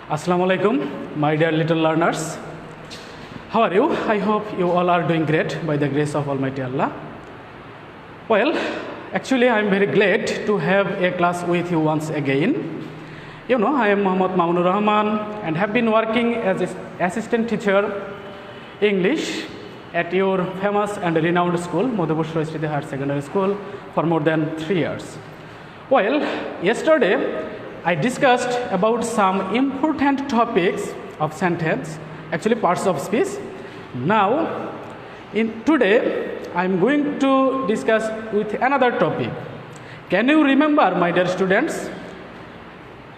Assalamu alaikum, my dear little learners. How are you? I hope you all are doing great by the grace of Almighty Allah. Well, actually I am very glad to have a class with you once again. You know, I am Muhammad Mamunur Rahman and have been working as an assistant teacher English at your famous and renowned school, Madhupur Saraswati Higher Secondary School, for more than 3 years. Well, yesterday I discussed about some important topics of sentence, actually parts of speech. Now, today I am going to discuss with another topic. Can you remember, my dear students,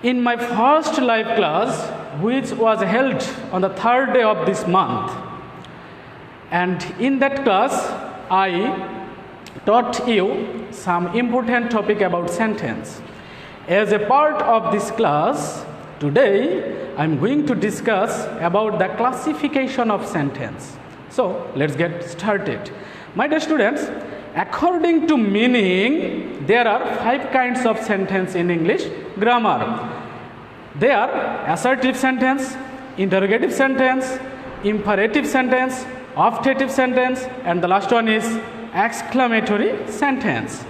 in my first live class, which was held on the 3rd day of this month, and in that class I taught you some important topic about sentence. As a part of this class, today I am going to discuss about the classification of sentence. So, let's get started. My dear students, according to meaning, there are 5 kinds of sentence in English grammar. They are assertive sentence, interrogative sentence, imperative sentence, operative sentence, and the last one is exclamatory sentence.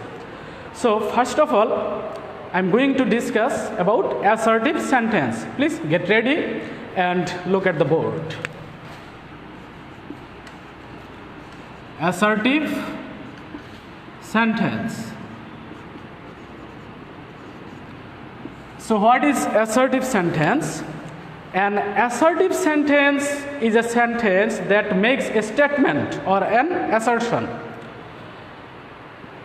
So, first of all, I am going to discuss about assertive sentence. Please get ready and look at the board. Assertive sentence. So what is assertive sentence? An assertive sentence is a sentence that makes a statement or an assertion.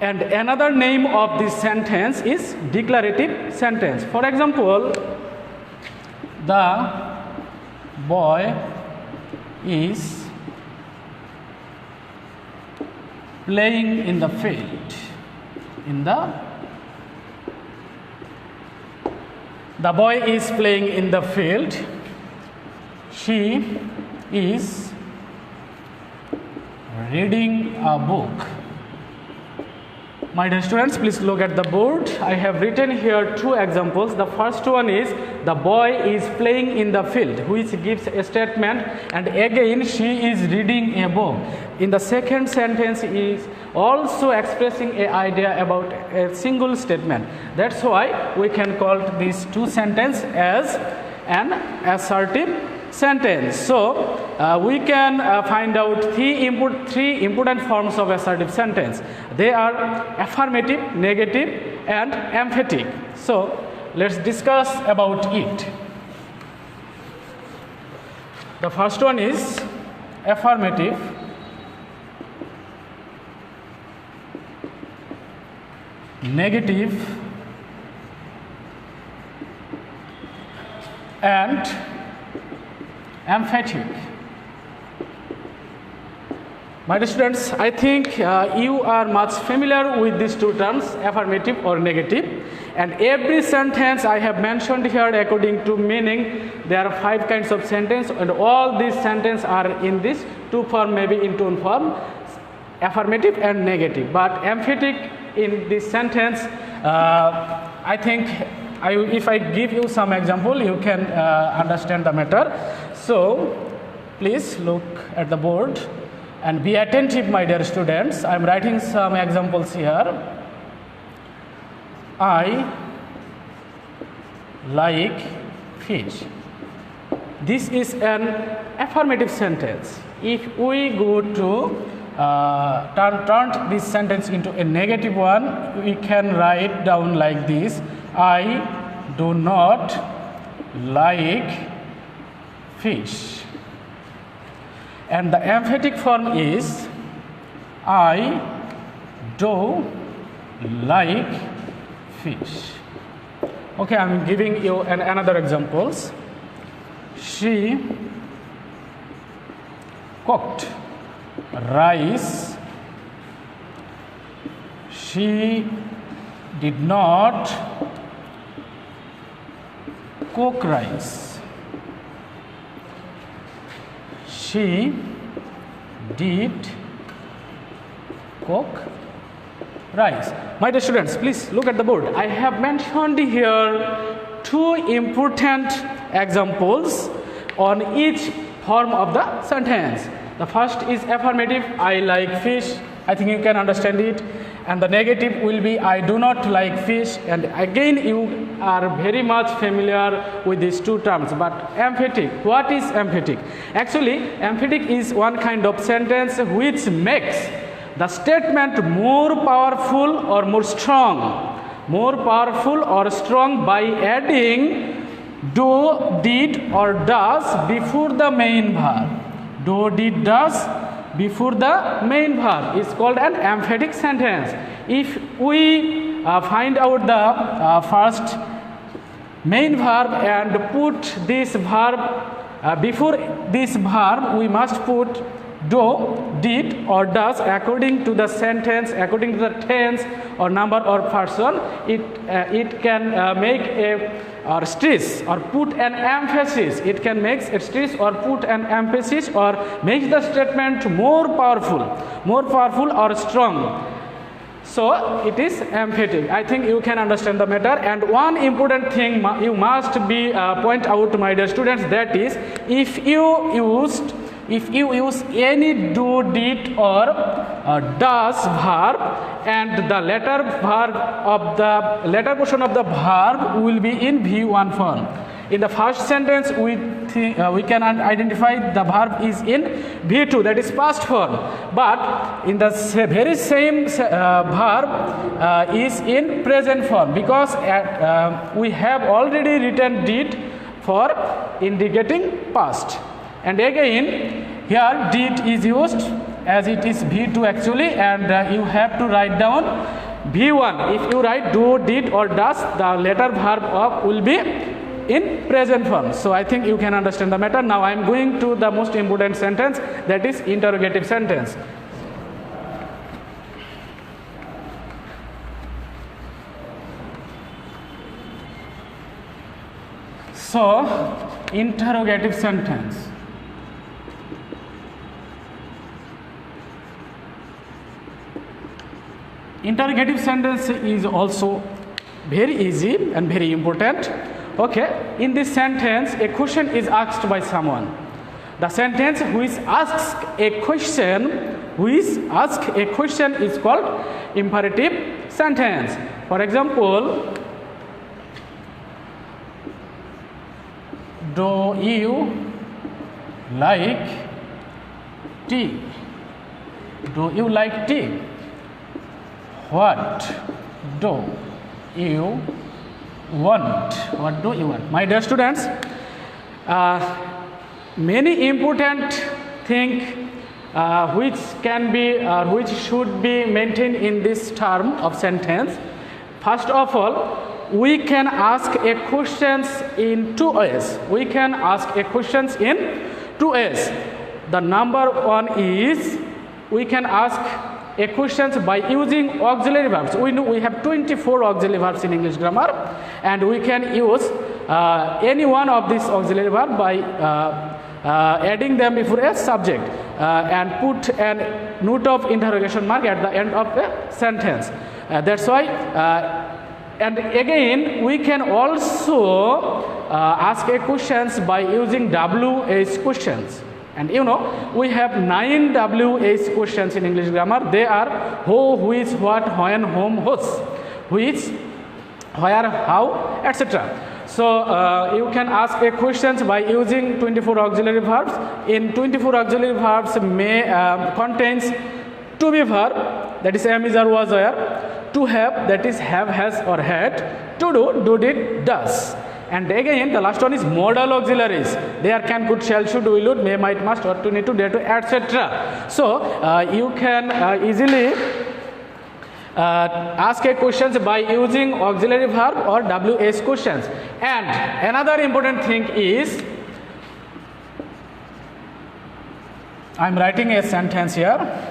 And another name of this sentence is declarative sentence. For example, the boy is playing in the field. The boy is playing in the field. She is reading a book. My dear students, please look at the board. I have written here 2 examples. The first one is the boy is playing in the field, which gives a statement, and again she is reading a book. In the second sentence is also expressing an idea about a single statement. That's why we can call these 2 sentences as an assertive sentence. So we can find out 3 important forms of assertive sentence. They are affirmative, negative, and emphatic. So let's discuss about it. The first one is affirmative. Negative and emphatic. My dear students, I think you are much familiar with these 2 terms, affirmative or negative, and every sentence I have mentioned here according to meaning, there are 5 kinds of sentence, and all these sentences are in this 2 form, maybe in 2 form, affirmative and negative. But emphatic in this sentence, I think if I give you some example, you can understand the matter. So, please look at the board and be attentive, my dear students. I am writing some examples here. I like fish. This is an affirmative sentence. If we go to turn this sentence into a negative one, we can write down like this: I do not like fish. And the emphatic form is I do like fish. Okay, I am giving you another examples. She cooked rice. She did not cook rice. She did cook rice. My dear students, please look at the board. I have mentioned here two important examples on each form of the sentence. The first is affirmative, I like fish. I think you can understand it. And the negative will be I do not like fish. And again, you are very much familiar with these two terms. But emphatic, what is emphatic? Actually, emphatic is one kind of sentence which makes the statement more powerful or more strong. More powerful or strong by adding do, did or does before the main verb. Do, did, does before the main verb is called an emphatic sentence. If we find out the first main verb and put this verb before this verb, we must put do, did or does according to the sentence, according to the tense or number or person. It can make a or stress or put an emphasis. It can make a stress or put an emphasis or make the statement more powerful or strong. So it is emphatic. I think you can understand the matter. And one important thing you must be point out, my dear students, that is if you use any do, did or does verb and the latter portion of the verb will be in V1 form. In the first sentence, we can identify the verb is in V2, that is past form. But in the very same verb is in present form, because we have already written did for indicating past. And again, here did is used as it is V2 actually, and you have to write down V1. If you write do, did or does, the later verb will be in present form. So I think you can understand the matter. Now I am going to the most important sentence, that is interrogative sentence. So interrogative sentence. Interrogative sentence is also very easy and very important. Okay, in this sentence, a question is asked by someone. The sentence which asks a question is called imperative sentence. For example, do you like tea? Do you like tea? What do you want? What do you want? My dear students, many important things which should be maintained in this term of sentence. First of all, we can ask a questions in two ways. We can ask a questions in two ways. The number one is we can ask a questions by using auxiliary verbs. We know we have 24 auxiliary verbs in English grammar, and we can use any one of these auxiliary verbs by adding them before a subject and put a note of interrogation mark at the end of the sentence. That's why. And again, we can also ask a questions by using WH questions. And you know, we have 9 WH questions in English grammar. They are who, which, what, when, whom, whose, which, where, how, etc. So you can ask a questions by using 24 auxiliary verbs. In 24 auxiliary verbs may contains to be verb, that is am, is, are, was, were. To have, that is have, has or had. To do, did, does. And again, the last one is modal auxiliaries. There can, could, shall, should, will, would, may, might, must, or to, need to, dare to, etc. So you can easily ask a questions by using auxiliary verb or WH questions. And another important thing is, I am writing a sentence here.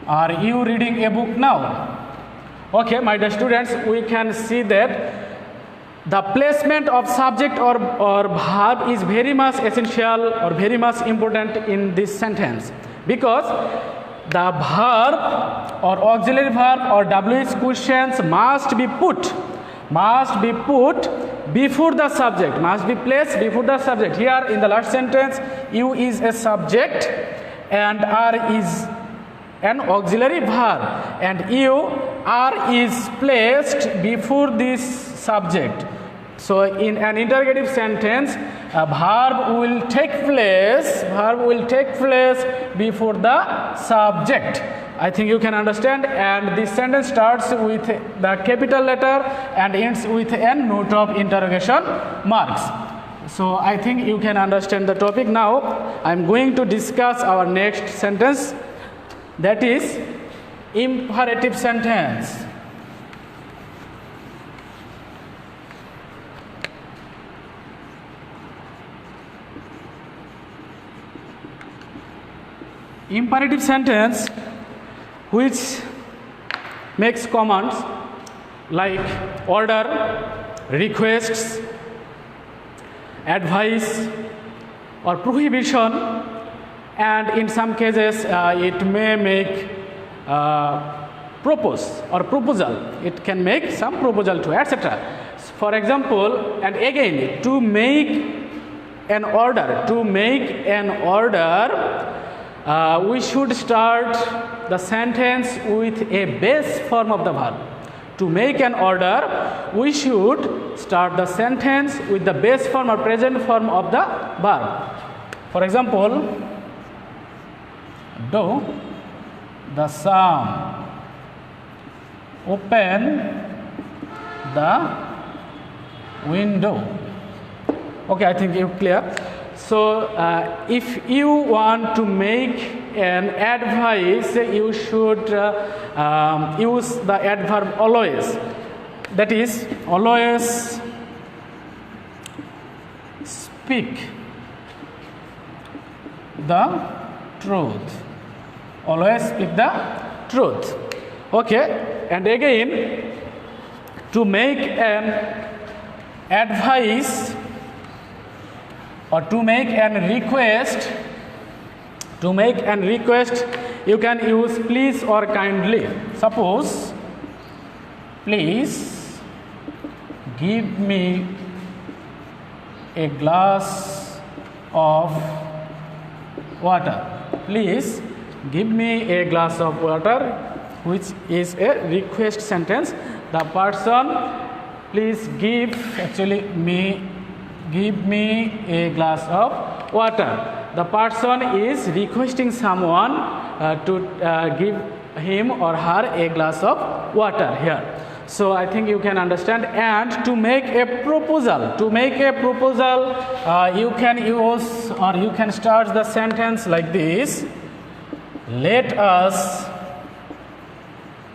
Are you reading a book now? Okay, my dear students, we can see that the placement of subject or verb is very much essential or very much important in this sentence, because the verb or auxiliary verb or WH questions must be put before the subject, must be placed before the subject. Here in the last sentence, you is a subject and are is an auxiliary verb, and you are is placed before this subject. So in an interrogative sentence, a verb will take place before the subject. I think you can understand, and this sentence starts with the capital letter and ends with a note of interrogation marks. So I think you can understand the topic. Now I am going to discuss our next sentence, that is imperative sentence. Imperative sentence which makes commands like order, requests, advice or prohibition, and in some cases it may make propose or proposal. It can make some proposal to, etc. For example, and again, to make an order, we should start the sentence with a base form of the verb. To make an order, we should start the sentence with the base form or present form of the verb. For example, do the son open the window. Okay, I think you clear. So if you want to make an advice, you should use the adverb always. That is, always speak the truth. Always speak the truth. Okay, and again, to make an advice or to make an request, you can use please or kindly. Suppose, please give me a glass of water. Please give me a glass of water, which is a request sentence. The person, please give me a glass of water. The person is requesting someone to give him or her a glass of water here. So I think you can understand. And to make a proposal, you can use or you can start the sentence like this: let us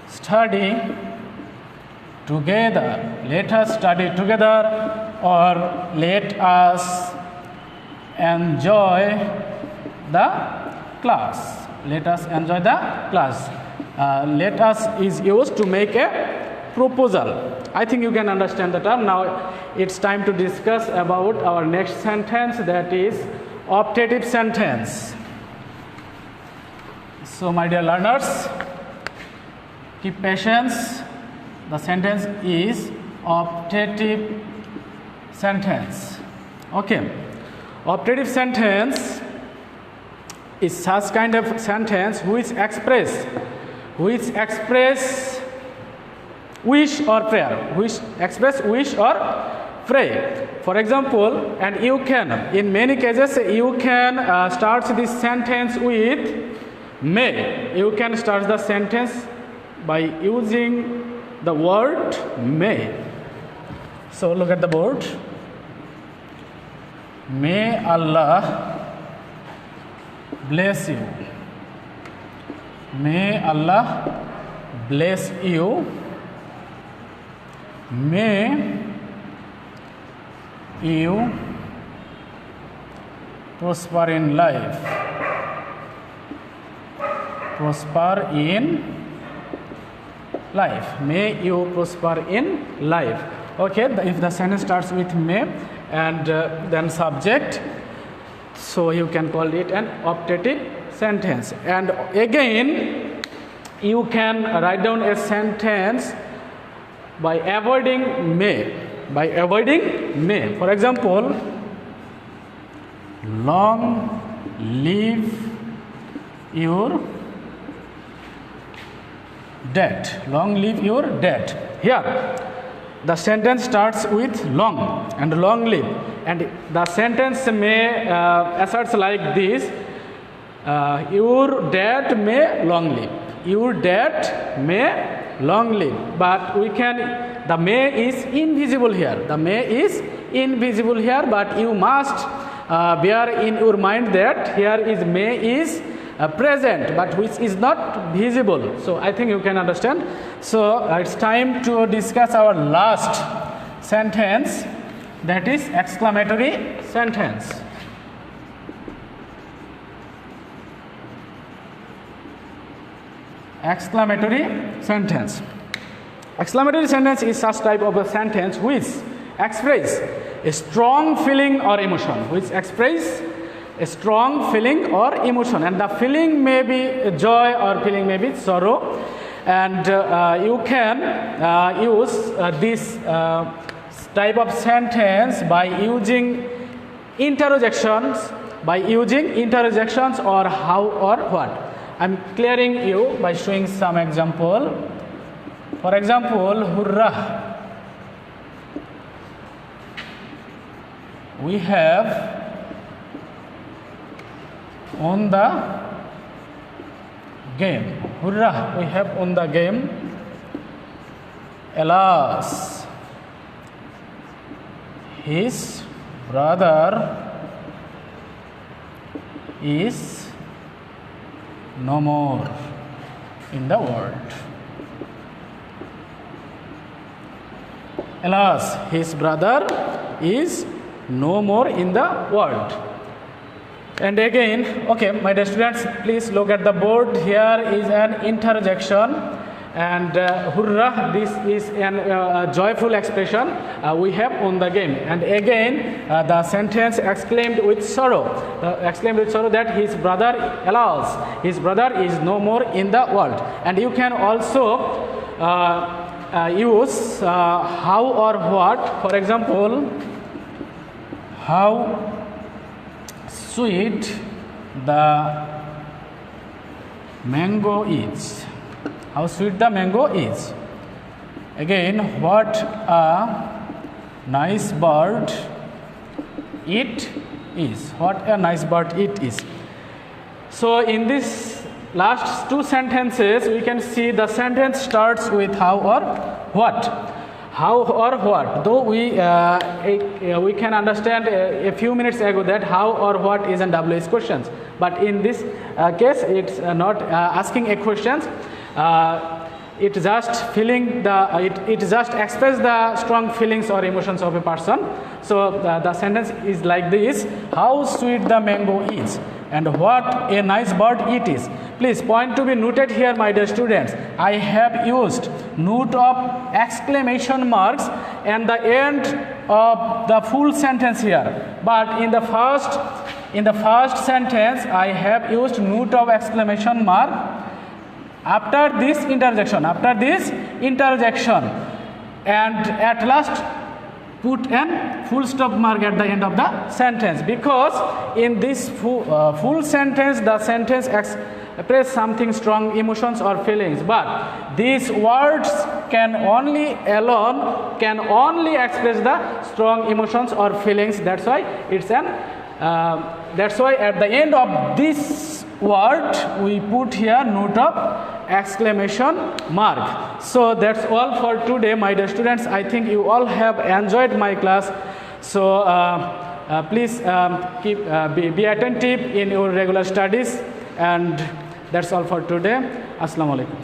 study together. Let us study together, or let us enjoy the class. Let us enjoy the class. Let us is used to make a proposal. I think you can understand the term. Now it's time to discuss about our next sentence, that is operative sentence. So my dear learners, keep patience. The sentence is operative sentence. Okay, operative sentence is such kind of sentence which express wish or prayer, For example, and you can, in many cases, you can start this sentence with may. You can start the sentence by using the word may. So look at the board. May Allah bless you. May Allah bless you. May you prosper in life. Prosper in life. May you prosper in life. Okay, if the sentence starts with may and then subject, so you can call it an operative sentence. And again, you can write down a sentence by avoiding may. By avoiding may. For example, long live your dad. Long live your dad. Here, the sentence starts with long and long live, and the sentence may asserts like this: your dad may long live. Your dad may long live. But we can, the may is invisible here. The may is invisible here, but you must bear in your mind that here is may is present, but which is not visible. So I think you can understand. So it's time to discuss our last sentence, that is exclamatory sentence. Exclamatory sentence. Exclamatory sentence is such type of a sentence which express a strong feeling or emotion, which express a strong feeling or emotion, and the feeling may be joy or feeling may be sorrow, and you can use this type of sentence by using interrogation or how or what. I'm clearing you by showing some example. For example, hurrah, we have won the game. Hurrah, we have won the game. Alas, his brother is no more in the world. Alas, his brother is no more in the world. And again, okay, my dear students, please look at the board. Here is an interjection, and hurrah, this is a joyful expression. We have won the game. And again, the sentence exclaimed with sorrow, that his brother, alas, his brother is no more in the world. And you can also use how or what. For example, how sweet the mango is. How sweet the mango is. Again, what a nice bird it is. What a nice bird it is. So in this last two sentences, we can see the sentence starts with how or what. How or what. Though we can understand a few minutes ago that how or what is an WH questions, but in this case, it's not asking a questions. It just feeling it just express the strong feelings or emotions of a person. So the sentence is like this: how sweet the mango is, and what a nice bird it is. Please, point to be noted here, my dear students. I have used note of exclamation marks and the end of the full sentence here. But in the first sentence, I have used note of exclamation mark after this interjection, and at last put an full stop mark at the end of the sentence, because in this full sentence, the sentence express something strong emotions or feelings, but these words can only express the strong emotions or feelings. That's why it's that's why at the end of this word we put here note of exclamation mark. So that's all for today, my dear students. I think you all have enjoyed my class. So please be attentive in your regular studies, and that's all for today. Assalamu alaikum.